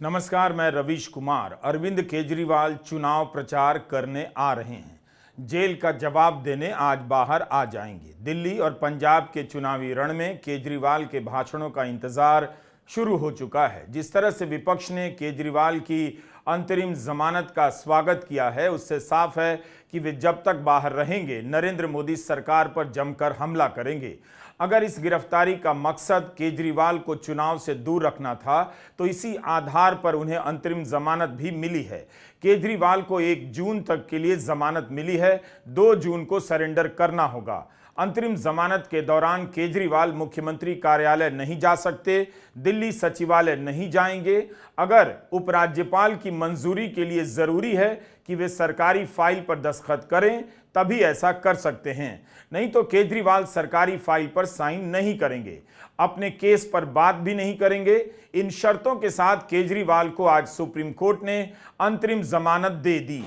नमस्कार, मैं रवीश कुमार। अरविंद केजरीवाल चुनाव प्रचार करने आ रहे हैं। जेल का जवाब देने आज बाहर आ जाएंगे। दिल्ली और पंजाब के चुनावी रण में केजरीवाल के भाषणों का इंतजार शुरू हो चुका है। जिस तरह से विपक्ष ने केजरीवाल की अंतरिम जमानत का स्वागत किया है, उससे साफ है कि वे जब तक बाहर रहेंगे नरेंद्र मोदी सरकार पर जमकर हमला करेंगे। अगर इस गिरफ्तारी का मकसद केजरीवाल को चुनाव से दूर रखना था, तो इसी आधार पर उन्हें अंतरिम जमानत भी मिली है। केजरीवाल को 1 जून तक के लिए जमानत मिली है, 2 जून को सरेंडर करना होगा। अंतरिम जमानत के दौरान केजरीवाल मुख्यमंत्री कार्यालय नहीं जा सकते, दिल्ली सचिवालय नहीं जाएंगे। अगर उपराज्यपाल की मंजूरी के लिए जरूरी है कि वे सरकारी फाइल पर दस्तखत करें, तभी ऐसा कर सकते हैं, नहीं तो केजरीवाल सरकारी फाइल पर साइन नहीं करेंगे, अपने केस पर बात भी नहीं करेंगे। इन शर्तों के साथ केजरीवाल को आज सुप्रीम कोर्ट ने अंतरिम जमानत दे दी।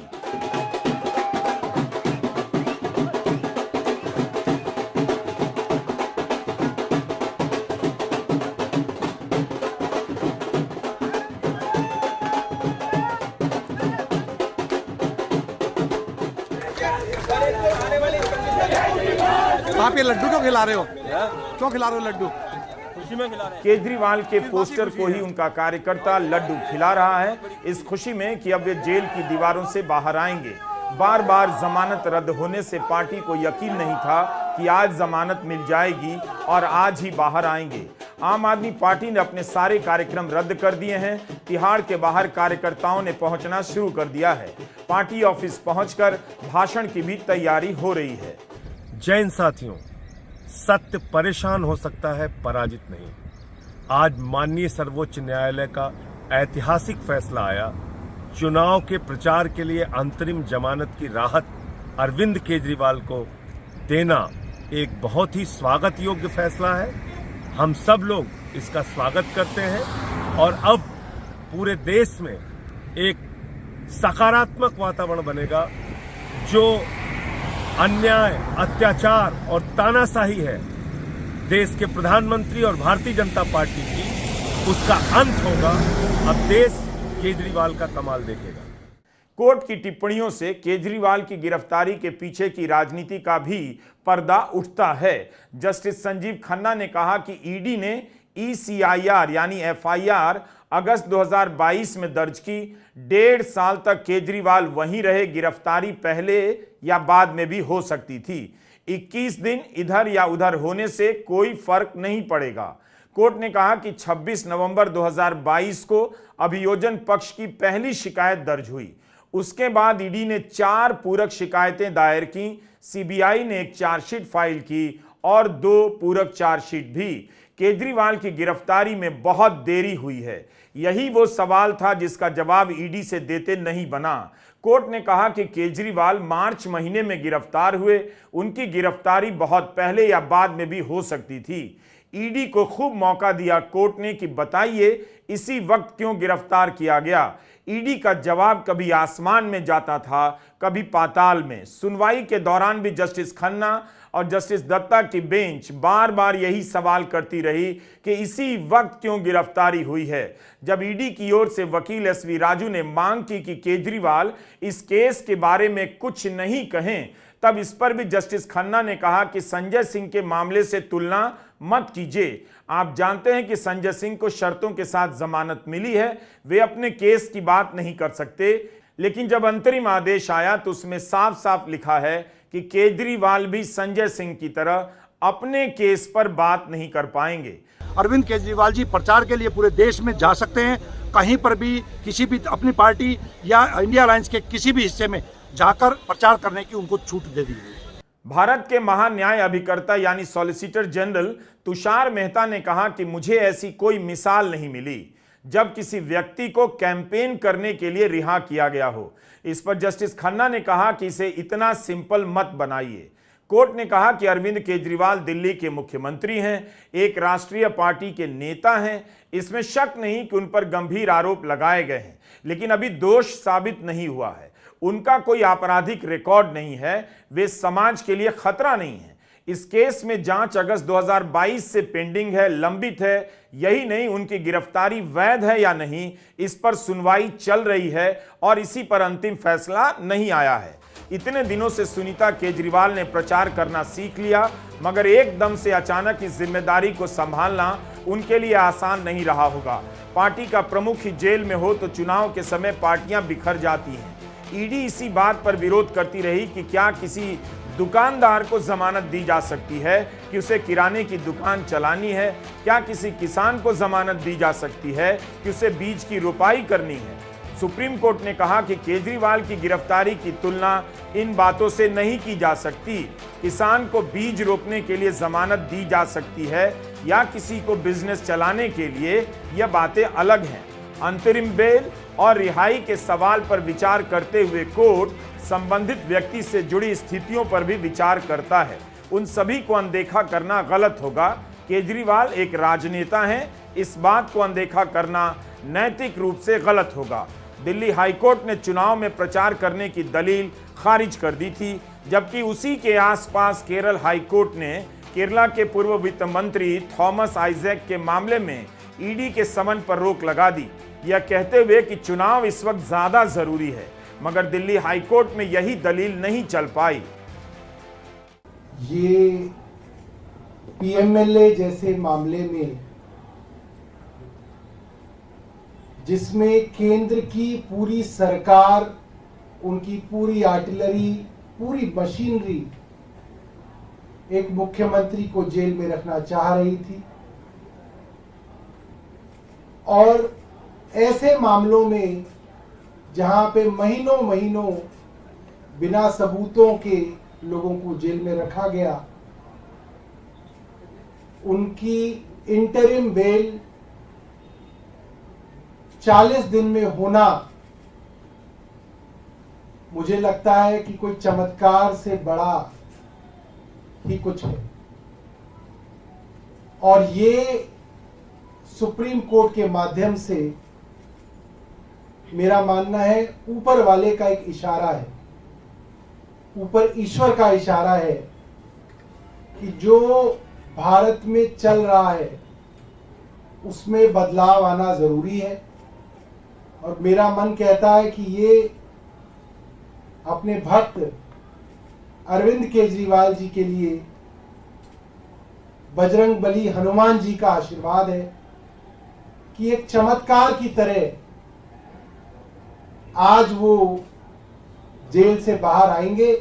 आप ये लड्डू क्यों खिला रहे हो? क्यों खिला रहे हो लड्डू? खुशी में खिला रहे हैं। केजरीवाल के पोस्टर को ही उनका कार्यकर्ता लड्डू खिला रहा है, इस खुशी में कि अब वे जेल की दीवारों से बाहर आएंगे। बार बार जमानत रद्द होने से पार्टी को यकीन नहीं था कि आज जमानत मिल जाएगी और आज ही बाहर आएंगे। आम आदमी पार्टी ने अपने सारे कार्यक्रम रद्द कर दिए हैं। तिहाड़ के बाहर कार्यकर्ताओं ने पहुंचना शुरू कर दिया है। पार्टी ऑफिस पहुंचकर भाषण की भी तैयारी हो रही है। जैन साथियों, सत्य परेशान हो सकता है, पराजित नहीं। आज माननीय सर्वोच्च न्यायालय का ऐतिहासिक फैसला आया। चुनाव के प्रचार के लिए अंतरिम जमानत की राहत अरविंद केजरीवाल को देना एक बहुत ही स्वागत योग्य फैसला है। हम सब लोग इसका स्वागत करते हैं और अब पूरे देश में एक सकारात्मक वातावरण बनेगा। जो अन्याय, अत्याचार और तानाशाही है देश के प्रधानमंत्री और भारतीय जनता पार्टी की, उसका अंत होगा। अब देश केजरीवाल का कमाल देखेगा। कोर्ट की टिप्पणियों से केजरीवाल की गिरफ्तारी के पीछे की राजनीति का भी पर्दा उठता है। जस्टिस संजीव खन्ना ने कहा कि ईडी ने ECIR यानी FIR अगस्त 2022 में दर्ज की। 1.5 साल तक केजरीवाल वहीं रहे। गिरफ्तारी पहले या बाद में भी हो सकती थी। 21 दिन इधर या उधर होने से कोई फर्क नहीं पड़ेगा। कोर्ट ने कहा कि 26 नवंबर 2022 को अभियोजन पक्ष की पहली शिकायत दर्ज हुई। उसके बाद ईडी ने 4 पूरक शिकायतें दायर की। CBI ने एक चार्जशीट फाइल की और 2 पूरक चार्जशीट भी। केजरीवाल की गिरफ्तारी में बहुत देरी हुई है। यही वो सवाल था जिसका जवाब ईडी से देते नहीं बना। कोर्ट ने कहा कि केजरीवाल मार्च महीने में गिरफ्तार हुए। उनकी गिरफ्तारी बहुत पहले या बाद में भी हो सकती थी। ईडी को खूब मौका दिया कोर्ट ने कि बताइए इसी वक्त क्यों गिरफ्तार किया गया। ईडी का जवाब कभी आसमान में जाता था, कभी पाताल में। सुनवाई के दौरान भी जस्टिस खन्ना और जस्टिस दत्ता की बेंच बार बार यही सवाल करती रही कि इसी वक्त क्यों गिरफ्तारी हुई है। जब ईडी की ओर से वकील SV राजू ने मांग की कि केजरीवाल इस केस के बारे में कुछ नहीं कहें, तब इस पर भी जस्टिस खन्ना ने कहा कि संजय सिंह के मामले से तुलना मत कीजिए। आप जानते हैं कि संजय सिंह को शर्तों के साथ जमानत मिली है, वे अपने केस की बात नहीं कर सकते। लेकिन जब अंतरिम आदेश आया तो उसमें साफ साफ लिखा है कि केजरीवाल भी संजय सिंह की तरह अपने केस पर बात नहीं कर पाएंगे। अरविंद केजरीवाल जी प्रचार के लिए पूरे देश में जा सकते हैं, कहीं पर भी किसी भी अपनी पार्टी या इंडिया अलायंस के किसी भी हिस्से में जाकर प्रचार करने की उनको छूट दे दी गई। भारत के महान्याय अभिकर्ता यानी सॉलिसिटर जनरल तुषार मेहता ने कहा कि मुझे ऐसी कोई मिसाल नहीं मिली जब किसी व्यक्ति को कैंपेन करने के लिए रिहा किया गया हो। इस पर जस्टिस खन्ना ने कहा कि इसे इतना सिंपल मत बनाइए। कोर्ट ने कहा कि अरविंद केजरीवाल दिल्ली के मुख्यमंत्री हैं, एक राष्ट्रीय पार्टी के नेता हैं। इसमें शक नहीं कि उन पर गंभीर आरोप लगाए गए हैं, लेकिन अभी दोष साबित नहीं हुआ है। उनका कोई आपराधिक रिकॉर्ड नहीं है, वे समाज के लिए खतरा नहीं है। इस केस में जांच अगस्त 2022 से पेंडिंग है, लंबित है। यही नहीं, उनकी गिरफ्तारी वैध है या नहीं, इस पर सुनवाई चल रही है और इसी पर अंतिम फैसला नहीं आया है। इतने दिनों से सुनीता केजरीवाल ने प्रचार करना सीख लिया, मगर एकदम से अचानक इस जिम्मेदारी को संभालना उनके लिए आसान नहीं रहा होगा। पार्टी का प्रमुख ही जेल में हो तो चुनाव के समय पार्टियां बिखर जाती हैं। ईडी इसी बात पर विरोध करती रही कि क्या किसी दुकानदार को जमानत दी जा सकती है कि उसे किराने की दुकान चलानी है, क्या किसी किसान को जमानत दी जा सकती है कि उसे बीज की रोपाई करनी है। सुप्रीम कोर्ट ने कहा कि केजरीवाल की गिरफ्तारी की तुलना इन बातों से नहीं की जा सकती। किसान को बीज रोपने के लिए जमानत दी जा सकती है या किसी को बिजनेस चलाने के लिए, यह बातें अलग हैं। अंतरिम बेल और रिहाई के सवाल पर विचार करते हुए कोर्ट संबंधित व्यक्ति से जुड़ी स्थितियों पर भी विचार करता है। उन सभी को अनदेखा करना गलत होगा। केजरीवाल एक राजनेता हैं, इस बात को अनदेखा करना नैतिक रूप से गलत होगा। दिल्ली हाईकोर्ट ने चुनाव में प्रचार करने की दलील खारिज कर दी थी, जबकि उसी के आसपास केरल हाईकोर्ट ने केरला के पूर्व वित्त मंत्री थॉमस आइजैक के मामले में ईडी के समन पर रोक लगा दी, यह कहते हुए कि चुनाव इस वक्त ज्यादा जरूरी है। मगर दिल्ली हाईकोर्ट में यही दलील नहीं चल पाई। ये पीएमएलए जैसे मामले में, जिसमें केंद्र की पूरी सरकार, उनकी पूरी आर्टिलरी, पूरी मशीनरी एक मुख्यमंत्री को जेल में रखना चाह रही थी, और ऐसे मामलों में जहां पे महीनों महीनों बिना सबूतों के लोगों को जेल में रखा गया, उनकी इंटरिम बेल 40 दिन में होना, मुझे लगता है कि कोई चमत्कार से बड़ा ही कुछ है। और ये सुप्रीम कोर्ट के माध्यम से, मेरा मानना है, ऊपर वाले का एक इशारा है, ऊपर ईश्वर का इशारा है कि जो भारत में चल रहा है उसमें बदलाव आना जरूरी है। और मेरा मन कहता है कि ये अपने भक्त अरविंद केजरीवाल जी के लिए बजरंग बली हनुमान जी का आशीर्वाद है कि एक चमत्कार की तरह आज वो जेल से बाहर आएंगे।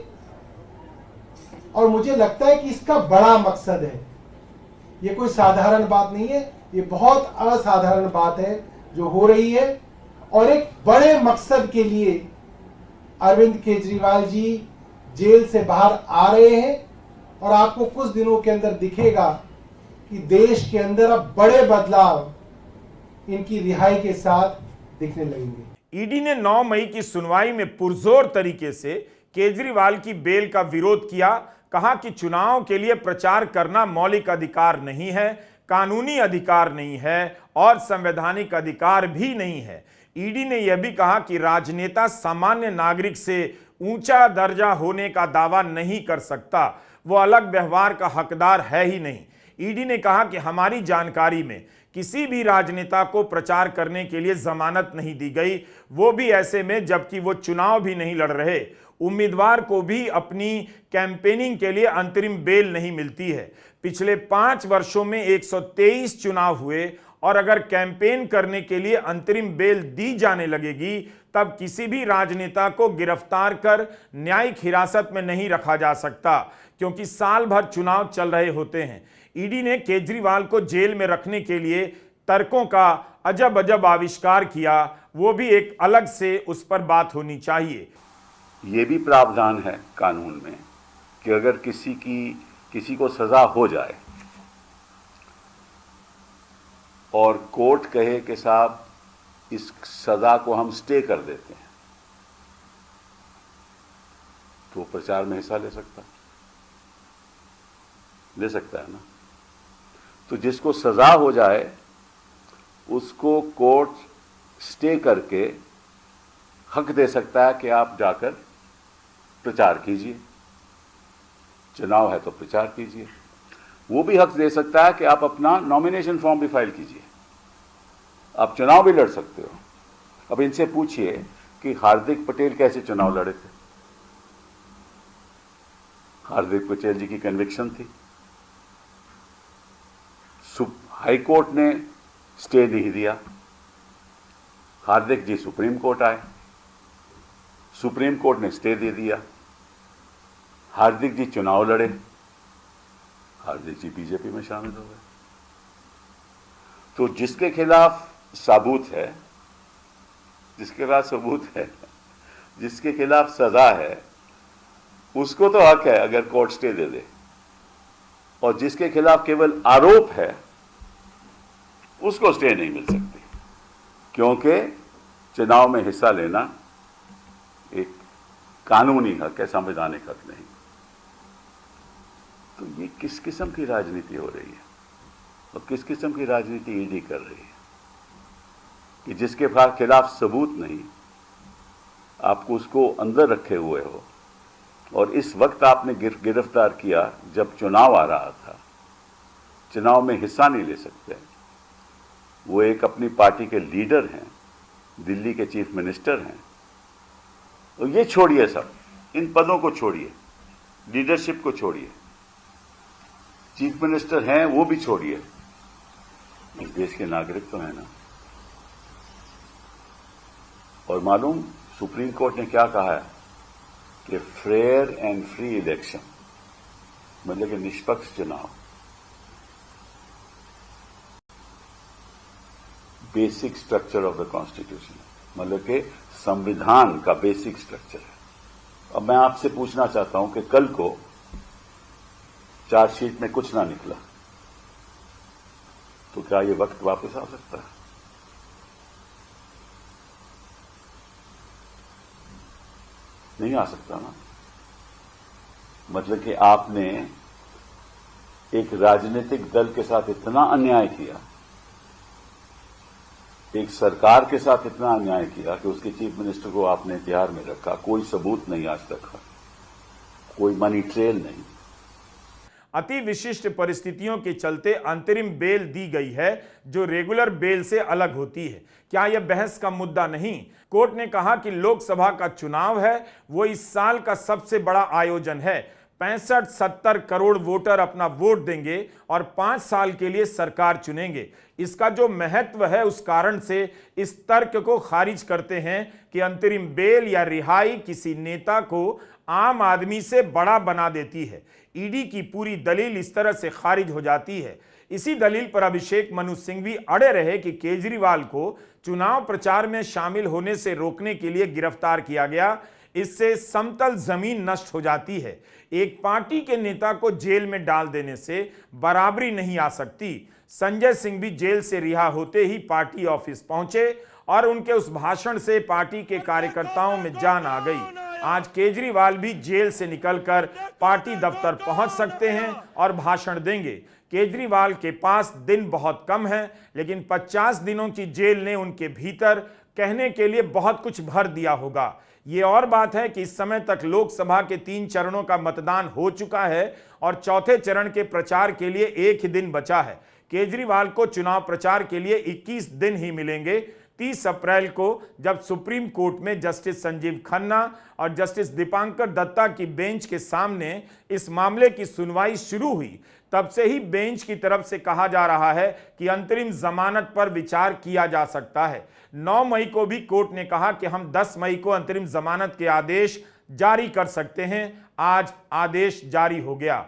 और मुझे लगता है कि इसका बड़ा मकसद है, ये कोई साधारण बात नहीं है, ये बहुत असाधारण बात है जो हो रही है। और एक बड़े मकसद के लिए अरविंद केजरीवाल जी जेल से बाहर आ रहे हैं, और आपको कुछ दिनों के अंदर दिखेगा कि देश के अंदर अब बड़े बदलाव इनकी रिहाई के साथ दिखने लगेंगे। ईडी ने 9 मई की सुनवाई में पुरजोर तरीके से केजरीवाल की बेल का विरोध किया। कहा कि चुनाव के लिए प्रचार करना मौलिक अधिकार नहीं है, कानूनी अधिकार नहीं है और संवैधानिक अधिकार भी नहीं है। ईडी ने यह भी कहा कि राजनेता सामान्य नागरिक से ऊंचा दर्जा होने का दावा नहीं कर सकता, वो अलग व्यवहार का हकदार है ही नहीं। ईडी ने कहा कि हमारी जानकारी में किसी भी राजनेता को प्रचार करने के लिए जमानत नहीं दी गई, वो भी ऐसे में जबकि वो चुनाव भी नहीं लड़ रहे। उम्मीदवार को भी अपनी कैंपेनिंग के लिए अंतरिम बेल नहीं मिलती है। पिछले 5 वर्षों में 123 चुनाव हुए, और अगर कैंपेन करने के लिए अंतरिम बेल दी जाने लगेगी तब किसी भी राजनेता को गिरफ्तार कर न्यायिक हिरासत में नहीं रखा जा सकता, क्योंकि साल भर चुनाव चल रहे होते हैं। ईडी ने केजरीवाल को जेल में रखने के लिए तर्कों का अजब अजब आविष्कार किया, वो भी एक अलग से उस पर बात होनी चाहिए। ये भी प्रावधान है कानून में कि अगर किसी को सजा हो जाए और कोर्ट कहे कि साहब इस सजा को हम स्टे कर देते हैं, तो वो प्रचार में हिस्सा ले सकता है ना। तो जिसको सजा हो जाए उसको कोर्ट स्टे करके हक दे सकता है कि आप जाकर प्रचार कीजिए, चुनाव है तो प्रचार कीजिए। वो भी हक दे सकता है कि आप अपना नॉमिनेशन फॉर्म भी फाइल कीजिए। आप चुनाव भी लड़ सकते हो। अब इनसे पूछिए कि हार्दिक पटेल कैसे चुनाव लड़े थे। हार्दिक पटेल जी की कन्विक्शन थी, हाई कोर्ट ने स्टे नहीं दिया, हार्दिक जी सुप्रीम कोर्ट आए, सुप्रीम कोर्ट ने स्टे दे दिया, हार्दिक जी चुनाव लड़े, हार्दिक जी बीजेपी में शामिल हो गए। तो जिसके खिलाफ सबूत है, जिसके खिलाफ सजा है, उसको तो हक है अगर कोर्ट स्टे दे दे, और जिसके खिलाफ केवल आरोप है उसको स्टे नहीं मिल सकती, क्योंकि चुनाव में हिस्सा लेना एक कानूनी हक है, संवैधानिक हक नहीं। तो ये किस किस्म की राजनीति हो रही है और किस किस्म की राजनीति ईडी कर रही है कि जिसके खिलाफ सबूत नहीं, आपको उसको अंदर रखे हुए हो, और इस वक्त आपने गिरफ्तार किया जब चुनाव आ रहा था, चुनाव में हिस्सा नहीं ले सकते। वो एक अपनी पार्टी के लीडर हैं, दिल्ली के चीफ मिनिस्टर हैं। तो ये छोड़िए, सब इन पदों को छोड़िए, लीडरशिप को छोड़िए, चीफ मिनिस्टर हैं वो भी छोड़िए, इस देश के नागरिक तो हैं ना। और मालूम सुप्रीम कोर्ट ने क्या कहा है कि फेयर एंड फ्री इलेक्शन, मतलब कि निष्पक्ष चुनाव basic structure of the constitution, मतलब कि संविधान का बेसिक स्ट्रक्चर है। अब मैं आपसे पूछना चाहता हूं कि कल को चार्जशीट में कुछ ना निकला तो क्या ये वक्त वापस आ सकता है? नहीं आ सकता ना। मतलब कि आपने एक राजनीतिक दल के साथ इतना अन्याय किया, एक सरकार के साथ इतना अन्याय किया कि उसके चीफ मिनिस्टर को आपने तिहाड़ में रखा, कोई सबूत नहीं आज तक, कोई मनी ट्रेल नहीं। अति विशिष्ट परिस्थितियों के चलते अंतरिम बेल दी गई है जो रेगुलर बेल से अलग होती है। क्या यह बहस का मुद्दा नहीं? कोर्ट ने कहा कि लोकसभा का चुनाव है वो इस साल का सबसे बड़ा आयोजन है। 65-70 करोड़ वोटर अपना वोट देंगे और 5 साल के लिए सरकार चुनेंगे। इसका जो महत्व है उस कारण से इस तर्क को खारिज करते हैं कि अंतरिम बेल या रिहाई किसी नेता को आम आदमी से बड़ा बना देती है। ईडी की पूरी दलील इस तरह से खारिज हो जाती है। इसी दलील पर अभिषेक मनु सिंघवी अड़े रहे कि केजरीवाल को चुनाव प्रचार में शामिल होने से रोकने के लिए गिरफ्तार किया गया। इससे समतल जमीन नष्ट हो जाती है। एक पार्टी के नेता को जेल में डाल देने से बराबरी नहीं आ सकती। संजय सिंह भी जेल से रिहा होते ही पार्टी ऑफिस पहुंचे और उनके उस भाषण से पार्टी के कार्यकर्ताओं में जान आ गई। आज केजरीवाल भी जेल से निकलकर पार्टी दफ्तर पहुंच सकते हैं और भाषण देंगे। केजरीवाल के पास दिन बहुत कम है, लेकिन 50 दिनों की जेल ने उनके भीतर कहने के लिए बहुत कुछ भर दिया होगा। ये और बात है कि इस समय तक लोकसभा के 3 चरणों का मतदान हो चुका है और चौथे चरण के प्रचार के लिए 1 ही दिन बचा है। केजरीवाल को चुनाव प्रचार के लिए 21 दिन ही मिलेंगे। 30 अप्रैल को जब सुप्रीम कोर्ट में जस्टिस संजीव खन्ना और जस्टिस दीपांकर दत्ता की बेंच के सामने इस मामले की सुनवाई शुरू हुई, तब से ही बेंच की तरफ से कहा जा रहा है कि अंतरिम जमानत पर विचार किया जा सकता है। 9 मई को भी कोर्ट ने कहा कि हम 10 मई को अंतरिम जमानत के आदेश जारी कर सकते हैं। आज आदेश जारी हो गया।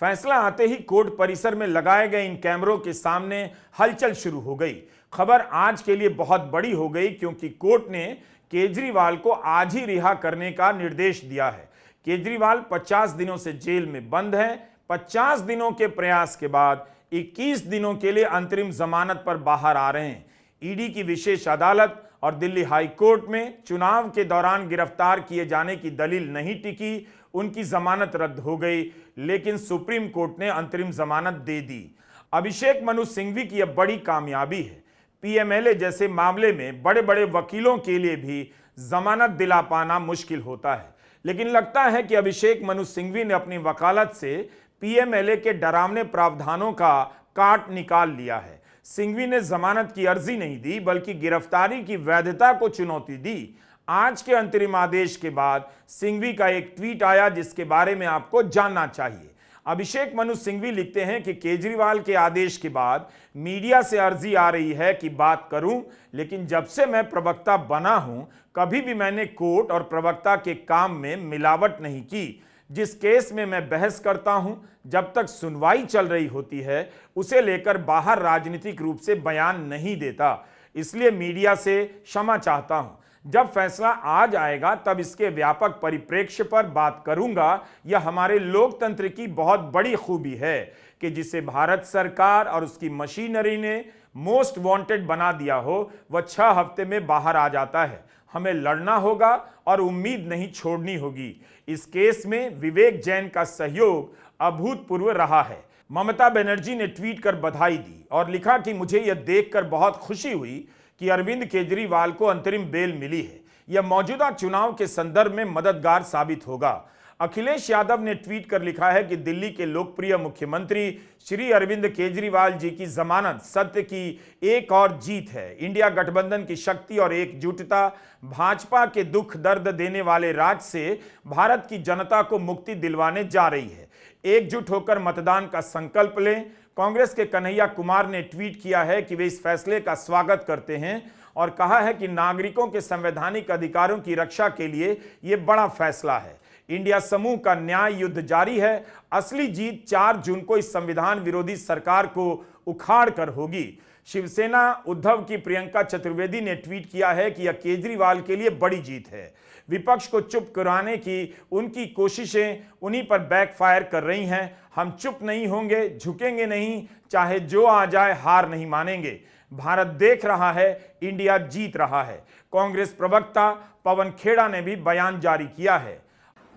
फैसला आते ही कोर्ट परिसर में लगाए गए इन कैमरों के सामने हलचल शुरू हो गई। खबर आज के लिए बहुत बड़ी हो गई क्योंकि कोर्ट ने केजरीवाल को आज ही रिहा करने का निर्देश दिया है। केजरीवाल 50 दिनों से जेल में बंद हैं। 50 दिनों के प्रयास के बाद 21 दिनों के लिए अंतरिम जमानत पर बाहर आ रहे हैं। ईडी की विशेष अदालत और दिल्ली हाई कोर्ट में चुनाव के दौरान गिरफ्तार किए जाने की दलील नहीं टिकी, उनकी जमानत रद्द हो गई, लेकिन सुप्रीम कोर्ट ने अंतरिम जमानत दे दी। अभिषेक मनु सिंघवी की यह बड़ी कामयाबी है। पीएमएलए जैसे मामले में बड़े बड़े वकीलों के लिए भी जमानत दिला पाना मुश्किल होता है, लेकिन लगता है कि अभिषेक मनु सिंघवी ने अपनी वकालत से पीएमएलए के डरावने प्रावधानों का काट निकाल लिया है। सिंघवी ने जमानत की अर्जी नहीं दी बल्कि गिरफ्तारी की वैधता को चुनौती दी। आज के अंतरिम आदेश के बाद सिंघवी का एक ट्वीट आया जिसके बारे में आपको जानना चाहिए। अभिषेक मनु सिंघवी लिखते हैं कि केजरीवाल के आदेश के बाद मीडिया से अर्जी आ रही है कि बात करूं, लेकिन जब से मैं प्रवक्ता बना हूं कभी भी मैंने कोर्ट और प्रवक्ता के काम में मिलावट नहीं की। जिस केस में मैं बहस करता हूं, जब तक सुनवाई चल रही होती है उसे लेकर बाहर राजनीतिक रूप से बयान नहीं देता, इसलिए मीडिया से क्षमा चाहता हूं। जब फैसला आ जाएगा तब इसके व्यापक परिप्रेक्ष्य पर बात करूंगा। यह हमारे लोकतंत्र की बहुत बड़ी खूबी है कि जिसे भारत सरकार और उसकी मशीनरी ने मोस्ट वांटेड बना दिया हो, वह 6 हफ्ते में बाहर आ जाता है। हमें लड़ना होगा और उम्मीद नहीं छोड़नी होगी। इस केस में विवेक जैन का सहयोग अभूतपूर्व रहा है। ममता बनर्जी ने ट्वीट कर बधाई दी और लिखा कि मुझे यह देखकर बहुत खुशी हुई कि अरविंद केजरीवाल को अंतरिम बेल मिली है। यह मौजूदा चुनाव के संदर्भ में मददगार साबित होगा। अखिलेश यादव ने ट्वीट कर लिखा है कि दिल्ली के लोकप्रिय मुख्यमंत्री श्री अरविंद केजरीवाल जी की जमानत सत्य की एक और जीत है। इंडिया गठबंधन की शक्ति और एकजुटता भाजपा के दुख दर्द देने वाले राज से भारत की जनता को मुक्ति दिलवाने जा रही है। एकजुट होकर मतदान का संकल्प लें। कांग्रेस के कन्हैया कुमार ने ट्वीट किया है कि वे इस फैसले का स्वागत करते हैं और कहा है कि नागरिकों के संवैधानिक अधिकारों की रक्षा के लिए यह बड़ा फैसला है। इंडिया समूह का न्याय युद्ध जारी है। असली जीत 4 जून को इस संविधान विरोधी सरकार को उखाड़ कर होगी। शिवसेना उद्धव की प्रियंका चतुर्वेदी ने ट्वीट किया है कि यह केजरीवाल के लिए बड़ी जीत है। विपक्ष को चुप कराने की उनकी कोशिशें उन्हीं पर बैकफायर कर रही हैं। हम चुप नहीं होंगे, झुकेंगे नहीं, चाहे जो आ जाए हार नहीं मानेंगे। भारत देख रहा है, इंडिया जीत रहा है। कांग्रेस प्रवक्ता पवन खेड़ा ने भी बयान जारी किया है।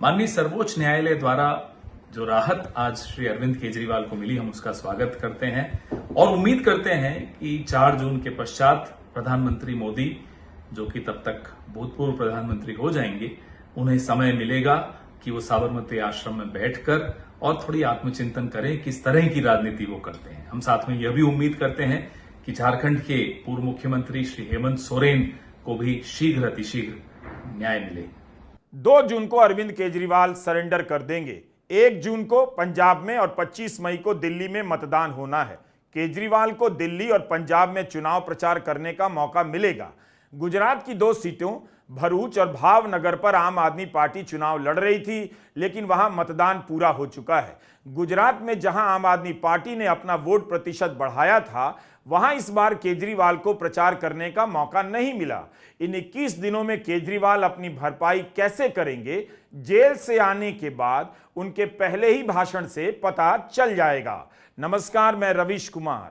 माननीय सर्वोच्च न्यायालय द्वारा जो राहत आज श्री अरविंद केजरीवाल को मिली, हम उसका स्वागत करते हैं और उम्मीद करते हैं कि 4 जून के पश्चात प्रधानमंत्री मोदी, जो कि तब तक भूतपूर्व प्रधानमंत्री हो जाएंगे, उन्हें समय मिलेगा कि वो साबरमती आश्रम में बैठकर और थोड़ी आत्मचिंतन करें किस तरह की राजनीति वो करते हैं। हम साथ में यह भी उम्मीद करते हैं कि झारखंड के पूर्व मुख्यमंत्री श्री हेमंत सोरेन को भी शीघ्र अतिशीघ्र न्याय मिले। 2 जून को अरविंद केजरीवाल सरेंडर कर देंगे। 1 जून को पंजाब में और 25 मई को दिल्ली में मतदान होना है। केजरीवाल को दिल्ली और पंजाब में चुनाव प्रचार करने का मौका मिलेगा। गुजरात की 2 सीटों भरूच और भावनगर पर आम आदमी पार्टी चुनाव लड़ रही थी, लेकिन वहां मतदान पूरा हो चुका है। गुजरात में जहां आम आदमी पार्टी ने अपना वोट प्रतिशत बढ़ाया था, वहां इस बार केजरीवाल को प्रचार करने का मौका नहीं मिला। इन 21 दिनों में केजरीवाल अपनी भरपाई कैसे करेंगे, जेल से आने के बाद उनके पहले ही भाषण से पता चल जाएगा। नमस्कार, मैं रवीश कुमार।